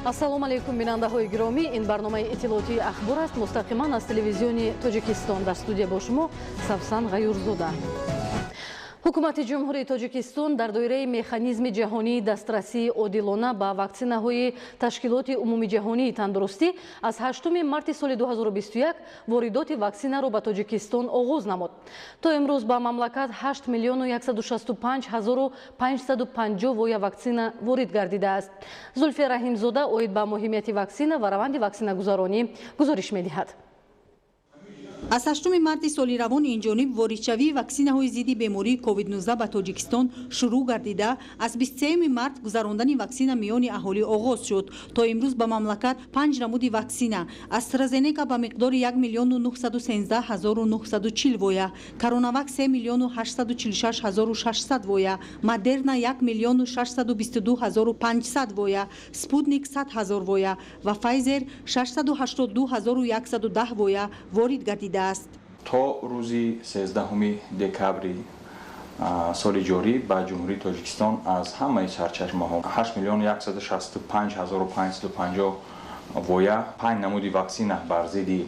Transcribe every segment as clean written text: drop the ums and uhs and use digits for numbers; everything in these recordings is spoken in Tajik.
ассалому алейкум бинандаҳои гиромӣ, ин барномаи иттилоотии ахбор аст. мустақиман аз телевизиони Тоҷикистон. Дар студия бо шумо Савсан Ғаюрзода. ҳукумати ҷумҳурии Тоҷикистон дар доираи механизми ҷаҳонии дастрасии одилона ба ваксинаҳои ташкилоти умумии ҷаҳонии тандурустӣ аз 8 марти соли 2021 воридоти ваксинаро ба Тоҷикистон оғоз намуд. То имрӯз ба мамлакат 8 миллиону 165 ҳазору 550 воя ваксина ворид гардидааст. Зульфия Раҳимзода оид ба муҳимияти ваксина ва раванди ваксинагузаронӣ гузориш медиҳад. аз 8 марти соли равон инҷониб воридшавии ваксинаҳои зидди бемории COVID-19 ба Тоҷикистон шурӯъ гардида, аз 23 март гузарондани ваксина миёни аҳолӣ оғоз шуд. То имрӯз ба мамлакат 5 намуди ваксина AstraZeneca ба миқдори 1 миллиону 913 ҳазору 940 воя, Коронавак 3 миллиону 846 ҳазору 600 воя, Модерна 1 миллиону 622 ҳазору 500 воя, Спутник 100 ҳазор воя ва Pfizer 682 ҳазору 110 воя ворид гардида. То рӯзи 13 декабри соли ҷорӣ ба ҷумҳурии Тоҷикистон аз ҳамаи сарчашмаҳо 8 миллиону 165 ҳазору 550 воя 5 намуди ваксина бар зидди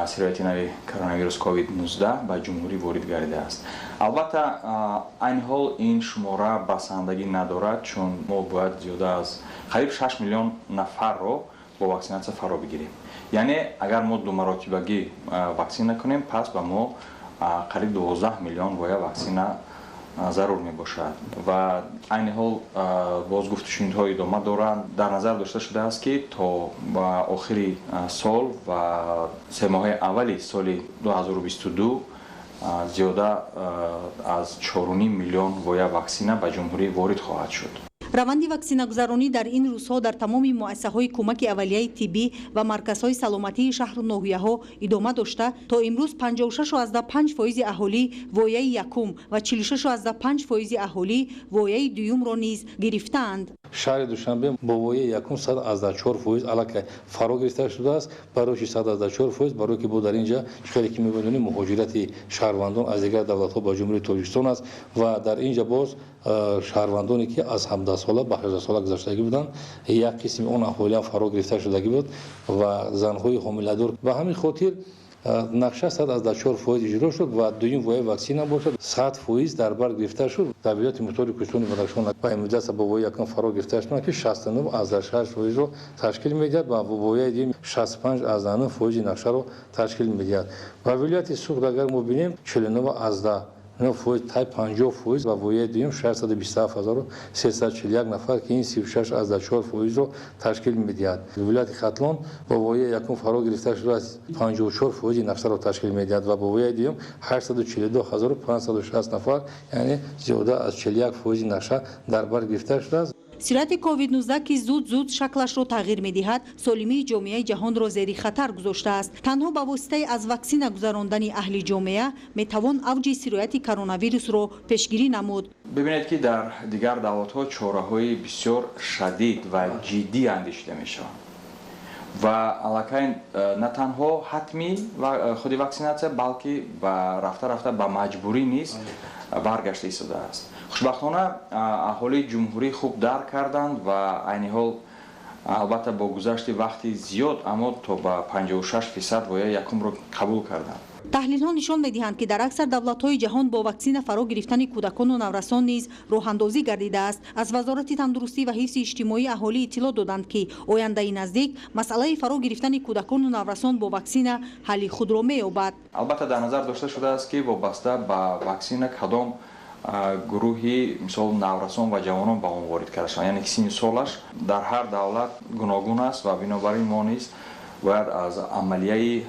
сирояти нави коронавирус COVID-19 ба ҷумҳурӣ ворид гардидааст. Албатта айни ҳол ин шумора басандагӣ надорад, чун мо бояд зиёда аз қариб 6 миллион нафарро бо ваксинатсия фаро бигирем. Яъне агар мо думаротибагӣ ваксина кунем, пас ба мо қариб 12 миллион воя ваксина зарур мебошад ва айни ҳол боз гуфтушунидҳо идома доранд. Дар назар дошта шудааст ки то ба охири сол ва 3 моҳаи аввали соли 2022 зиёда аз 4.5 миллион воя ваксина ба ҷумҳурӣ ворид хоҳад шуд. раванди ваксинагузаронӣ дар ин рӯзҳо дар тамоми муассисаҳои кӯмаки аввалияи тиббӣ ва марказҳои саломатии шаҳру ноҳияҳо идома дошта, то имрӯз 56.5% аҳолӣ вояи якум ва 46.5% аҳолӣ вояи дуюмро низ гирифтаанд. шаҳри Душанбе бо вояи якум 114% аллакай фаро гирифта шудааст, барои 114% барое ки бо дар инҷа чиқдре ки мебинем муҳоҷирати шаҳрвандон аз дигар давлатҳо ба ҷумҳурии Тоҷикистон аст ва дар инҷа боз шаҳрвандоне ки аз 17 сола ба 18 сола гузаштагӣ буданд, як қисми он аҳолиам фаро гирифта шудагӣ буд ва занҳои ҳомиладор. Ба ҳамин хотир нақша 114% иҷро шуд ва дуюм вояи ваксина бошад 100% дар бар гирифта шуд. Табиати муқтори Кӯчистони Бадахшон ба имрӯза ба вояи якум фаро гирифта шуд ки 69.6%-ро ташкил медиҳад ва вояи дигар 65.9% нақшаро ташкил медиҳад. Ва вилояти Суғд агар мо бинем 49.9% тай 50% ва вояи дуюм 627,341 нафар ки ин 36.4%-ро ташкил медиҳад. Вилояти Хатлон бо вояи якум фаро гирифта шудааст 54% нақшаро ташкил медиҳад ва бо вояи дуюм 842,560 нафар, яъне зиёда аз 41% нақша дар бар гирифта шудааст. сирояти COVID-19 ки зуд шаклашро тағйир медиҳад, солимии ҷомеаи ҷаҳонро зери хатар гузоштааст. Танҳо ба воситаи аз ваксина гузарондани аҳли ҷомеа метавон авҷи сирояти коронавирусро пешгирӣ намуд. бибинед ки дар дигар давлатҳо чораҳои бисёр шадид ва ҷиддӣ андешида мешаванд ва аллакай на танҳо ҳатмӣ худи ваксинатсия, балки ба рафта ба маҷбурӣ низ баргашта истодааст. хушбахтона аҳолии ҷумҳурӣ хуб дарк карданд ва айни ҳол албатта бо гузашти вақти зиёд, аммо то ба 56% вояи якумро қабул карданд. таҳлилҳо нишон медиҳанд ки дар аксар давлатҳои ҷаҳон бо ваксина фаро гирифтани кӯдакону наврасон низ роҳандозӣ гардидааст. Аз вазорати тандурустӣ ва ҳифзи иҷтимоӣ аҳолӣ иттилоъ доданд ки ояндаи наздик масъалаи фаро гирифтани кӯдакону наврасон бо ваксина ҳалли худро меёбад. албатта дар назар дошта шудааст ки вобаста ба ваксина кадом гурӯҳи мисол наврасон ва ҷавонон ба он ворид карда шаванд, яъне ки синни солаш дар ҳар давлат гуногун аст ва бинобар ин мо низ бояд аз амалияи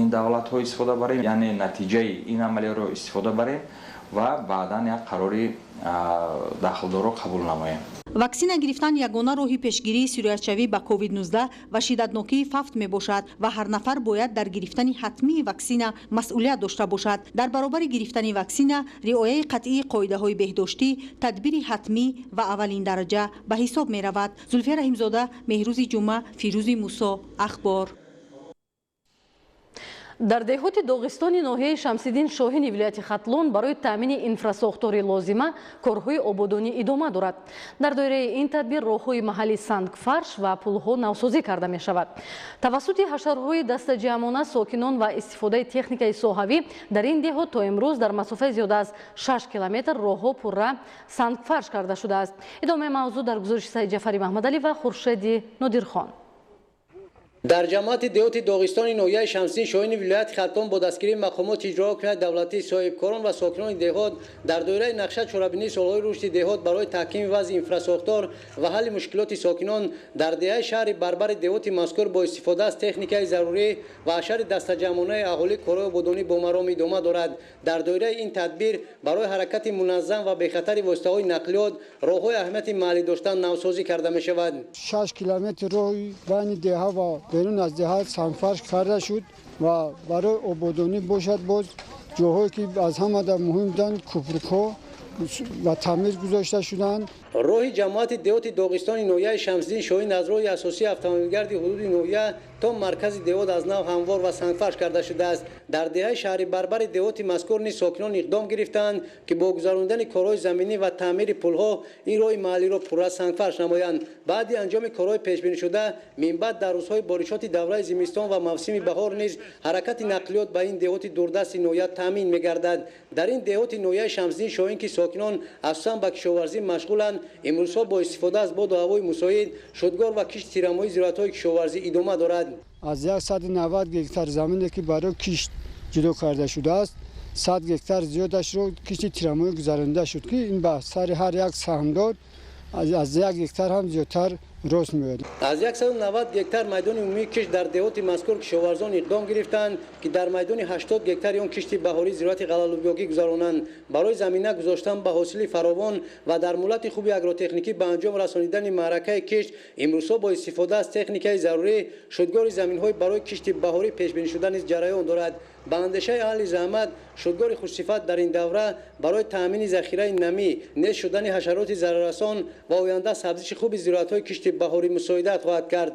ин давлатҳо истифода барем, яъне натиҷаи ин амалияро истифода барем ва баъдан як қарори дахлдорро қабул намоем. ваксина гирифтан ягона роҳи пешгирии сироятшавӣ ба COVID-19 ва шиддатнокии фавт мебошад ва ҳар нафар бояд дар гирифтани ҳатмии ваксина масъулият дошта бошад. дар баробари гирифтани ваксина риояи қатъии қоидаҳои беҳдоштӣ, тадбири ҳатмӣ ва аввалин дараҷа ба ҳисоб меравад. Зульфия Раҳимзода, Меҳрӯзи Ҷумъа, Фирӯзи Мусо, Ахбор. дар деҳоти доғистони ноҳияи Шамсиддин Шоҳини вилояти Хатлон барои таъмини инфрасохтори лозима корҳои ободонӣ идома дорад. Дар доираи ин тадбир роҳҳои маҳаллӣ сангфарш ва пулҳо навсозӣ карда мешавад. Тавассути ҳашарҳои дастаҷамона сокинон ва истифодаи техникаи соҳавӣ дар ин деҳот то имрӯз дар масофаи зиёда аз 6 километр роҳҳо пурра сангфарш карда шудааст. идомаи мавзӯъ дар гузориши Саид Ҷафари Маҳмадалӣ ва Хуршеди Нодирхон. дар ҷамоати деҳоти доғистони ноҳияи Шамсиддин Шоҳини вилояти Хатлон бо дастгирии мақомоти иҷроҳокунии давлатӣ, соҳибкорон ва сокинони деҳот дар доираи нақша чорабинии солҳои рушди деҳот барои таҳкими вазъи инфрасохтор ва ҳалли мушкилоти сокинон дар деҳаи шаҳри барбари деҳоти мазкур бо истифода аз техникаи зарурӣ ва ҳашари дастаҷамонаи аҳолӣ корҳои ободонӣ бо маром идома дорад. дар доираи ин тадбир барои ҳаракати муназзам ва бехатари воситаҳои нақлиёт роҳҳои аҳамияти маҳаллӣ доштан навсозӣ карда мешавад. 6 километр роҳи байни деҳа ва берун аз деҳа сангфарш карда шуд ва барои ободонӣ бошад боз ҷоҳое ки аз ҳамадан муҳим буданд кӯпрукҳо ва таъмир гузошта шуданд. роҳи ҷамоати деҳоти доғистони ноҳияи Шамсиддин Шоҳин аз роҳи асосии автомобилгарди ҳудуди ноҳия то маркази деҳот аз нав ҳамвор ва сангфарш карда шудааст. дар деҳаи шаҳри барбари деҳоти мазкур низ сокинон иқдом гирифтанд ки бо гузарондани корҳои заминӣ ва таъмири пулҳо ин роҳи маҳаллиро пурра сангфарш намоянд. баъди анҷоми корҳои пешбинишуда минбаъд дар рӯзҳои боришоти давраи зимистон ва мавсими баҳор низ ҳаракати нақлиёт ба ин деҳоти дурдасти ноҳия таъмин мегардад. дар ин деҳоти ноҳияи Шамсиддин Шоҳин ки сокинон асосан ба кишоварзӣ машғуланд, имрӯзҳо бо истифода аз боду ҳавои мусоид шудгор ва кишти тирамоҳии зироатҳои кишоварзӣ идома дорад. аз 190 гектар замине ки барои кишт ҷудо карда шудааст 100 гектар зиёдашро кишти тирамоҳӣ гузаронида шуд ки ин ба сари ҳар як саҳмдор аз 1 гектар ҳам зиёдтар рост меояд. аз 190 гектар майдони умумии кишт дар деҳоти мазкур кишоварзон иқдом гирифтанд ки дар майдони 80 гектари он кишти баҳории зироати ғалалубёгӣ гузаронанд. барои замина гузоштан ба ҳосили фаровон ва дар мулати хуби агротехникӣ ба анҷом расонидани маъракаи кишт имрӯзҳо бо истифода аз техникаи зарурӣ шудгори заминҳои барои кишти баҳорӣ пешбинишуда низ ҷараён дорад. ба андешаи аҳли заҳмат шудгори хушсифат дар ин давра барои таъмини захираи намӣ нест шудани ҳашароти зараррасон ва оянда сабзиши хуби зироатҳои кишти баҳорӣ мусоидат хоҳад кард.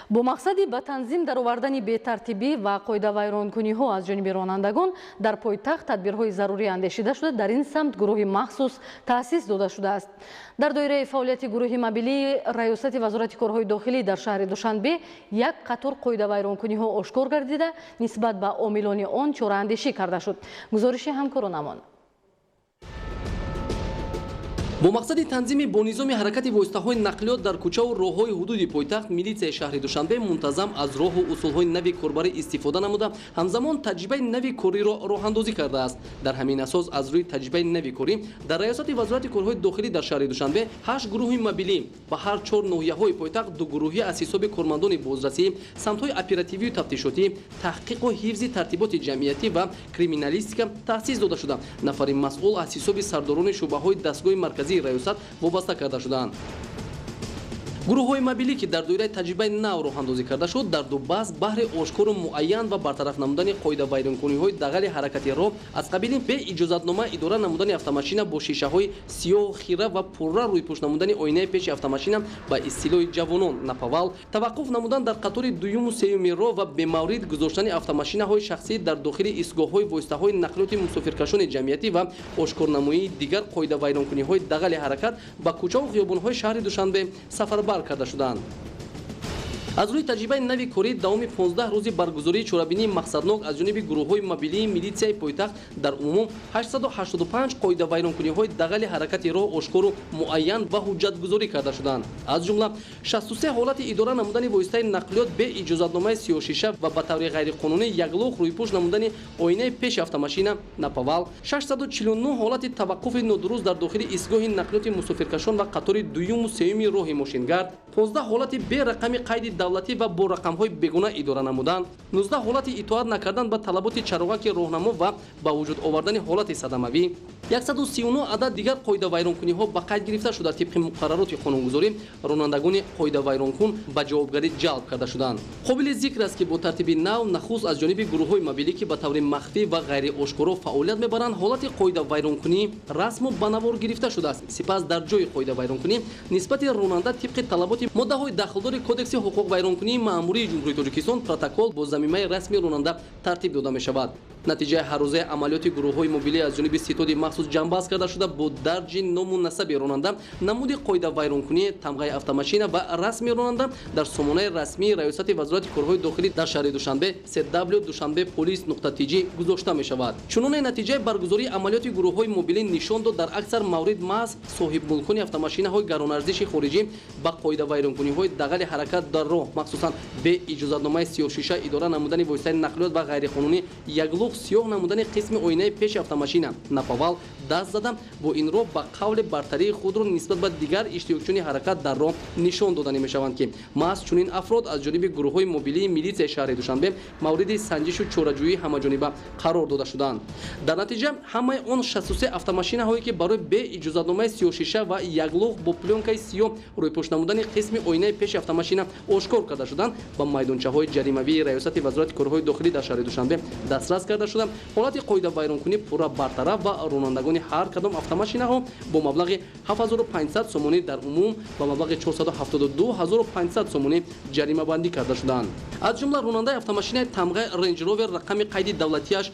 бо мақсади ба танзим даровардани бетартибӣ ва қоидавайронкуниҳо аз ҷониби ронандагон дар пойтахт тадбирҳои зарурӣ андешида шуда дар ин самт гурӯҳи махсус таъсис дода шудааст. дар доираи фаъолияти гурӯҳи мобилии раёсати вазорати корҳои дохилӣ дар шаҳри Душанбе як қатор қоидавайронкуниҳо ошкор гардида нисбат ба омилони он чораандешӣ карда шуд. гузориши ҳамкоронамон. бо мақсади танзими бо низоми ҳаракати воситаҳои нақлиёт дар кӯчаву роҳҳои ҳудуди пойтахт милитсияи шаҳри Душанбе мунтазам аз роҳу усулҳои нави корбарӣ истифода намуда ҳамзамон таҷрибаи нави кориро роҳандозӣ кардааст. дар ҳамин асос аз рӯи таҷрибаи нави корӣ дар раёсати вазорати корҳои дохилӣ дар шаҳри Душанбе 8 гурӯҳи мобилӣ ба ҳар 4 ноҳияҳои пойтахт 2 гурӯҳӣ аз ҳисоби кормандони бозрасӣ, самтҳои оперативию тафтишотӣ, таҳқиқу ҳифзи тартиботи ҷамъиятӣ ва криминалистика таъсис дода шуда нафари масъул аз ҳисоби сардорони шуъбаҳои дастгоҳи марказии раёсат вобаста карда шуданд. гурӯҳҳои мобилӣ ки дар доираи таҷрибаи нав роҳандозӣ карда шуд дар ду баҳс баҳри ошкору муайян ва бартараф намудани қоидавайронкуниҳои дағали ҳаракати роҳ аз қабили беиҷозатнома идора намудани автомашина бо шишаҳои сиёҳу хира ва пурра рӯйпӯш намудани оинаи пеши автомашина ба истилои ҷавонон напавал таваққуф намудан дар қатори дуюму сеюми роҳ ва бемаврид гузоштани автомашинаҳои шахсӣ дар дохили истгоҳҳои воситаҳои нақлиёти мусофиркашони ҷамъиятӣ ва ошкорнамоии дигар қоидавайронкуниҳои дағали ҳаракат ба кӯчаву хиёбонҳои шаҳри Душанбе сафарбар карда шуданд. аз рӯи таҷрибаи нави корӣ давоми 15 рӯзи баргузории чорабинии мақсаднок аз ҷониби гурӯҳҳои мобилии милитсияи пойтахт дар умум 885 қоидавайронкуниҳои дағали ҳаракати роҳ ошкору муайян ва ҳуҷҷатгузорӣ карда шуданд. аз ҷумла 63 ҳолати идора намудани воситаи нақлиёт бе иҷозатномаи сиёҳшиша ва ба таври ғайриқонунӣ яглох рӯйпӯш намудани оинаи пеши автомашина напавал, 649 ҳолати таваққуфи нодуруст дар дохили истгоҳи нақлиёти мусофиркашон ва қатори дуюму сеюми роҳи мошингард, 15 ҳолати берақами қайди давлатӣ ва бо рақамҳои бегуна идора намуданд, 19 ҳолати итоат накардан ба талаботи чароғаки роҳнамо ва ба вуҷуд овардани ҳолати садамавӣ, 139 адад дигар қоидавайронкуниҳо ба қайд гирифта шуда тибқи муқаррароти қонунгузорӣ ронандагони қоидавайронкун ба ҷавобгарӣ ҷалб карда шуданд. қобили зикр аст ки бо тартиби нав нахуст аз ҷониби гурӯҳҳои мобилӣ ки ба таври махфӣ ва ғайриошкоро фаъолият мебаранд ҳолати қоидавайронкунӣ расму ба навор гирифта шудааст. сипас дар ҷои қоидавайронкунӣ нисбати ронанда тибқи талаботи моддаҳои дахлдори кодекси ҳуқуқ вайронкунии маъмурии ҷумҳурии Тоҷикистон протокол бо замимаи расми ронанда тартиб дода мешавад. натиҷаи ҳаррӯзаи амалиёти гурӯҳҳои мобилӣ аз ҷониби ситоди махсус ҷамъбаст карда шуда бо дарҷи ному насаби ронанда, намуди қоидавайронкунӣ, тамғаи автомашина ва расми ронанда дар сомонаи расмии раёсати вазорати корҳои дохилӣ дар шаҳри Душанбе www.dushanbepolice.tg гузошта мешавад. чуноне натиҷаи баргузории амалиёти гурӯҳҳои мобилӣ нишон дод дар аксар маврид маҳз соҳибмулкони автомашинаҳои гаронарзиши хориҷӣ ба қоидавайронкуниҳои дағали ҳаракат дар роҳ махсусан бе иҷозатномаи 36 идора намудани воситаи нақлиёт ва ғайриқонунӣ яглух сиёҳ намудани қисми оинаи пеши автомашина напавал даст зада бо ин роҳ ба қавли бартарии худро нисбат ба дигар иштирокчиёни ҳаракат дар роҳ нишон доданӣ мешаванд ки маҳз чунин афрод аз ҷониби гурӯҳҳои мобилии милитсияи шаҳри Душанбе мавриди санҷишу чораҷӯии ҳамаҷониба қарор дода шуданд. дар натиҷа ҳамаи он 63 автомашинаҳое ки барои бе иҷозатномаи сиёҳшиша ва яглух бо плёнкаи сиёҳ рӯйпӯш намудани қисми оинаи пеши автомашина ошкор карда шуданд ба майдончаҳои ҷаримавии раёсати вазорати корҳои дохилӣ дар шаҳри Душанбе дастрас карда шуда ҳолати қоидавайронкунӣ пурра бартараф ва ронандагони ҳар кадом автомашинаҳо бо маблағи 7500 сомонӣ дар умум ба маблағи 472500 сомонӣ ҷаримабандӣ карда шуданд. аз ҷумла ронандаи автомашинаи тамғаи Range Rover рақами қайди давлатияш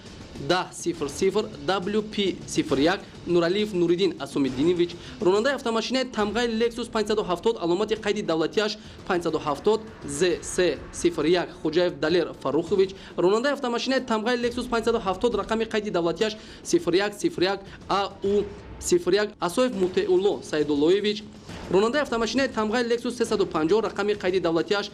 1000 WP01 Нуралиев Нуриддин Асомиддинович, ронандаи автомашинаи тамғаи Lexus 570 аломати қайди давлатияш 570 ZC01 Хоҷаев Далер Фарухович, ронандаи автомашинаи тамғаи Lexus 570 рақами қайди давлатияш 0101 AU01 Асоев Мутеулло Саидуллоевич, ронандаи автомашинаи тамғаи Lexus 350 рақами қайди давлатияш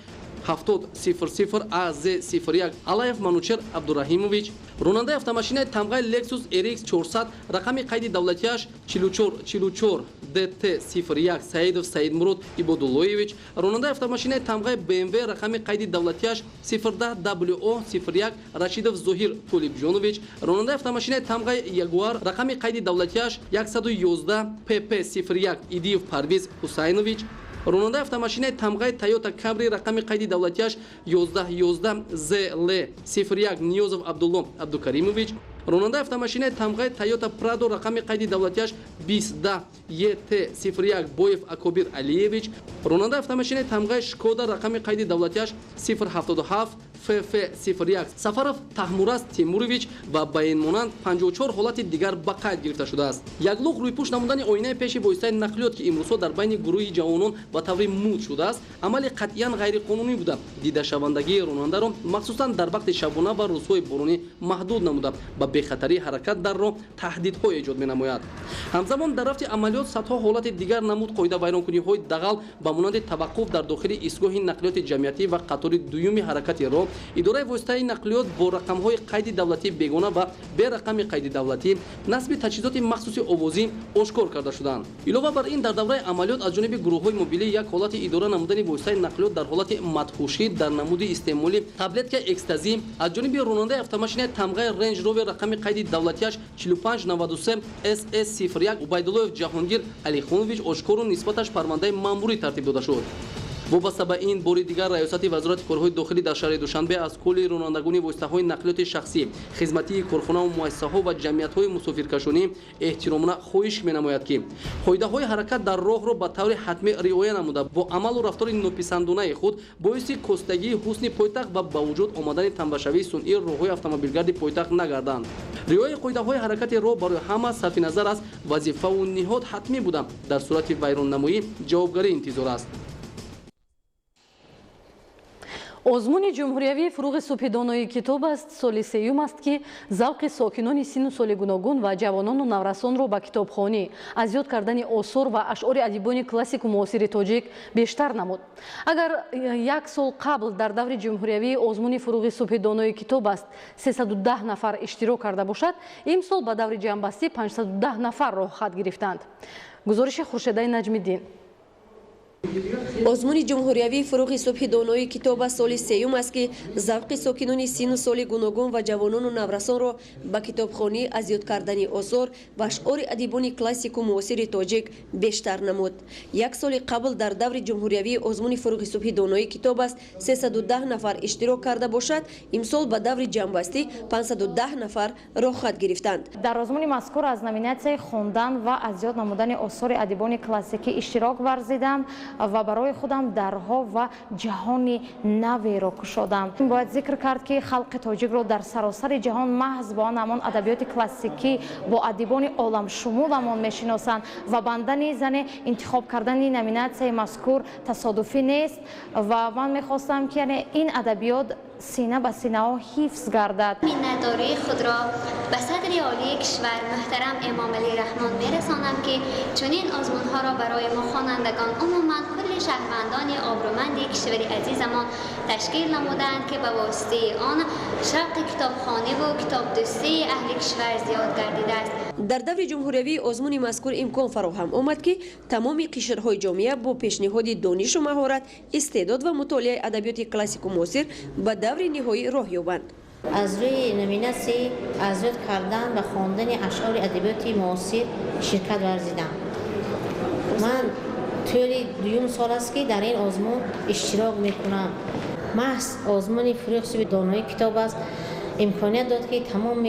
700 AZ01 Алаев Манучер Абдурахимович, ронандаи автомашинаи тамғаи Lexus RX 400 рақами қайди давлатияш 44 DT01 Саидов Саидмурод Ибодуллоевич, ронандаи автомашинаи тамғаи BMW рақами қайди давлатияш 01001 Рашидов Зоҳир Толибҷонович, ронандаи автомашинаи тамғаи Ягуар рақами қайди давлатияш 111 PP01 Идиев Парвиз Ҳусайнович, ронандаи автомашинаи тамғаи Toyota Camry рақами қайди давлатияш 11 ZL01 Ниёзов Абдулло Абдукаримович, ронандаи автомашинаи тамғаи Toyota Prado рақами қайди давлатияш 20 ET01 Боев Акобир Алиевич, ронандаи автомашинаи тамғаи Шкода рақами қайди давлатияш 077 FF01 Сафаров Таҳмураз Тимурович ва ба ин монанд 54 ҳолати дигар ба қайд гирифта шудааст. яглух рӯйпӯш намудани оинаи пеши воситаи нақлиёт ки имрӯзҳо дар байни гурӯҳи ҷавонон ба таври мӯд шудааст, амали қатъиян ғайриқонунӣ буда дидашавандагии ронандаро махсусан дар вақти шабона ва рӯзҳои боронӣ маҳдуд намуда ба бехатарии ҳаракат дар роҳ таҳдидҳо эҷод менамояд. ҳамзамон дар рафти амалиёт садҳо ҳолати дигар намуд қоидавайронкуниҳои дағал ба монанди таваққуф дар дохили истгоҳи нақлиёти ҷамъиятӣ ва қатори дуюми ҳаракати роҳ, идораи воситаи нақлиёт бо рақамҳои қайди давлатӣ бегона ва бе рақами қайди давлатӣ, насби таҷҳизоти махсуси овозӣ ошкор карда шуданд. илова бар ин дар давраи амалиёт аз ҷониби гурӯҳҳои мобилӣ як ҳолати идора намудани воситаи нақлиёт дар ҳолати мадҳушӣ дар намуди истеъмоли таблетка экстазӣ аз ҷониби ронандаи автомашинаи тамғаи Range Rover рақами қайди давлатияш 4593 SS01 Убайдуллоев Ҷаҳонгир Алихонович ошкору нисбаташ парвандаи маъмурӣ тартиб дода шуд. вобаста ба ин бори дигар раёсати вазорати корҳои дохилӣ дар шаҳри Душанбе аз кӯли ронандагони воситаҳои нақлиёти шахсӣ, хизматии корхонаву муассисаҳо ва ҷамъиятҳои мусофиркашонӣ эҳтиромона хоҳиш менамояд ки қоидаҳои ҳаракат дар роҳро ба таври ҳатмӣ риоя намуда бо амалу рафтори нописандунаи худ боиси костагии ҳусни пойтахт ва ба вуҷуд омадани танбашавии сунъии роҳҳои автомобилгарди пойтахт нагарданд. риояи қоидаҳои ҳаракати роҳ барои ҳама сарфи назар аст вазифаву ниҳод ҳатмӣ буда дар сурати вайроннамоӣ ҷавобгарӣ интизор аст. озмуни ҷумҳуриявӣ фуруғи субҳи донои китоб аст. соли сеюм аст ки завқи сокинони синну соли гуногун ва ҷавонону наврасонро ба китобхонӣ аз ёд кардани осор ва ашъори адибони классику муосири тоҷик бештар намуд. агар як сол қабл дар даври ҷумҳуриявӣ озмуни фуруғи субҳи донои китоб аст 310 нафар иштирок карда бошад, имсол ба даври ҷамъбастӣ 510 нафар роҳ хат гирифтанд. гузориши Хуршедаи Наҷмиддин. озмуни ҷумҳуриявии фурӯғи субҳи донои китоба соли сеюм аст ки завқи сокинони сину соли гуногун ва ҷавонону наврасонро ба китобхонӣ аз ёд кардани осор ва ашъори адибони классику муосири тоҷик бештар намуд. Як соли қабл дар даври ҷумҳуриявии озмуни фурӯғи субҳи донои китоб аст 310 нафар иштирок карда бошад, имсол ба даври ҷамъбастӣ 510 нафар роҳхат гирифтанд. дар озмуни мазкур аз номинатсияи хондан ва аз ёд намудани осори адибони классикӣ иштирок варзидам ва барои худам дарҳо ва ҷаҳони наверо кушодам. Бояд зикр кард ки халқи тоҷикро дар саросари ҷаҳон маҳз бо ҳамон адабиёти классикӣ бо адибони оламшумуламон мешиносанд ва банда низане интихоб кардани номинатсияи мазкур тасодуфӣ нест ва ман мехостам ки ин адабиёт سینه به سینه ها حفظ گردد. مینتداری خود را به صدر عالی کشور محترم امام علی رحمان میرسانم که چنین آزمون ها را برای ما خوانندگان عموما کل شهروندان آبرومند کشور عزیزمان تشکیل نمودند که به واسطه آن شوق کتابخوانی و کتاب دوستی اهل کشور زیاد گردیده است. در دور جمهوری آزمون مذکور امکان فراهم آمد که تمام قشرهای جامعه با پیشنهاد دانش و مهارت، استعداد و مطالعه ادبیات کلاسیک و معاصر به دور نهایی راه یابند. از روی نومیناسی از یاد کردن و خواندن اشعار ادبیات معاصر شرکت ورزیدم. من طوری دوم سال است که در این آزمون اشتراک میکنم. محض آزمون فروغ سوی دانایی کتاب است امکانیت داد که تمام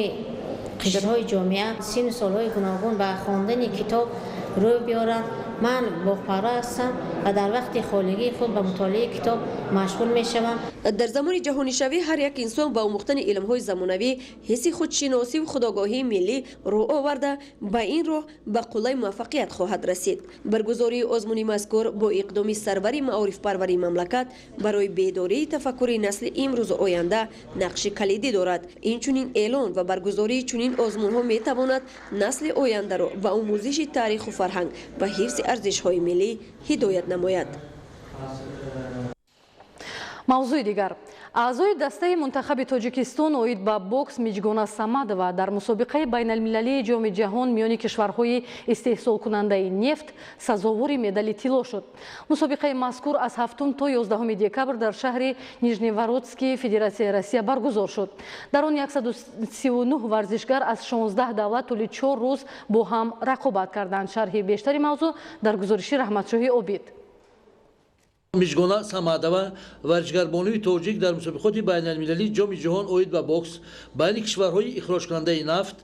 قشرهای جامعه سن و سالهای گوناگون به خواندن کتاب روی بیارند. من باغپرور هستم و در وقت خالگی خود به مطالعه کتاب مشغول میشوم. در زمان جهانی شوی هر یک انسان با آموختن علم‌های زمانوی حس خودشناسی و خودآگاهی ملی رو آورده به این راه به قله موفقیت خواهد رسید. برگزاری آزمون مذکور با اقدام سرور معارف پروری مملکت برای بیداری تفکر نسل امروز و آینده نقش کلیدی دارد. این چنین اعلان و برگزاری چنین آزمون‌ها میتواند نسل آینده را به آموزش تاریخ و فرهنگ و حفظ ارزش‌های ملی هدایت نماید. мавзӯи дигар аъзои дастаи мунтахаби тоҷикистон оид ба бокс миҷгона самадова дар мусобиқаи байналмилалии ҷоми ҷаҳон миёни кишварҳои истеҳсолкунандаи нефт сазовори медали тилло шуд. мусобиқаи мазкур аз 7 то 11 декабр дар шаҳри нижневародски федератсияи россия баргузор шуд. дар он 139 варзишгар аз 16 давлат тӯли 4 рӯз бо ҳам рақобат карданд. шарҳи бештари мавзӯъ дар гузориши раҳматшоҳи обид. миҷгона самадова варзишгарбонуи тоҷик дар мусобиқоти байналмилалии ҷоми ҷаҳон оид ба бокс байни кишварҳои ихроҷкунандаи нафт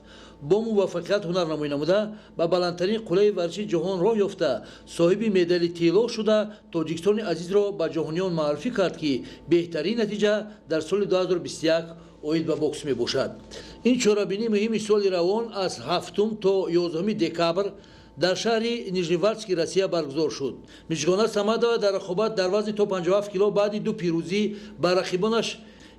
бо муваффақият ҳунарнамоӣ намуда ба баландтарин қуллаи варзиши ҷаҳон роҳ ёфта соҳиби медали тилло шуда тоҷикистони азизро ба ҷаҳониён маърифӣ кард ки беҳтарин натиҷа дар соли 2021 оид ба бокс мебошад. ин чорабинии муҳими соли равон аз 7 то 11 декабр дар шаҳри нижневартский россия баргузор шуд. миҷгона самадова дар рақобат дар вазни то 57 кило баъди ду пирӯзӣ ба рақибонаш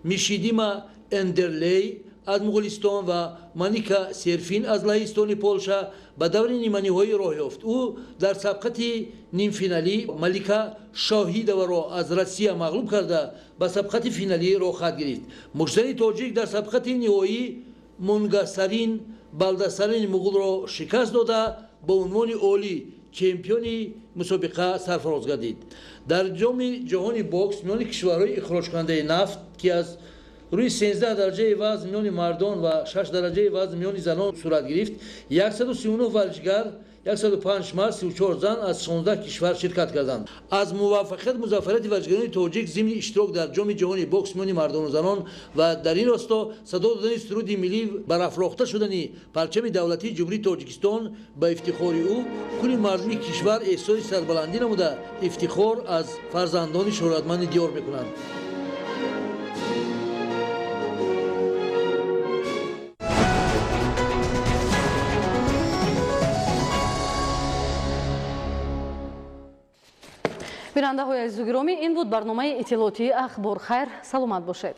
мишидима эндерлей аз муғулистон ва маника серфин аз лаҳистони полша ба даври ниманиҳоӣ роҳ ёфт. ӯ дар сабқати нимфиналӣ малика шоҳидоваро аз россия мағлуб карда ба сабқати финалӣ роҳхат гирифт. муштари тоҷик дар сабқати ниҳоӣ мунгасарин балдасарини муғулро шикаст дода با عنوان اولی چمپیونی مسابقه سرفراز گردید. در جام جهانی بوکس میان کشورهای اخراج کننده نفت که از روی 13 درجه وزن میان مردان و 6 درجه وزن میان زنان صورت گرفت. 139 ورزشگر 105 مرد 34 زن از 16 کشور شرکت کردند. از موفقیت مظفرات ورزشگران تاجیک ضمن اشتراک در جام جهانی بوکس میان مردان و زنان و در این راستا صدا دادن سرود ملی برافراخته شدن پرچم دولتی جمهوری تاجیکستان با افتخار او کل مردم کشور احساس سربلندی نموده افتخار از فرزندان شهرتمند دیار میکنند. бинандаҳои азизу гиромӣ, ин буд барномаи иттилоотии ахбор. хайр, саломат бошед.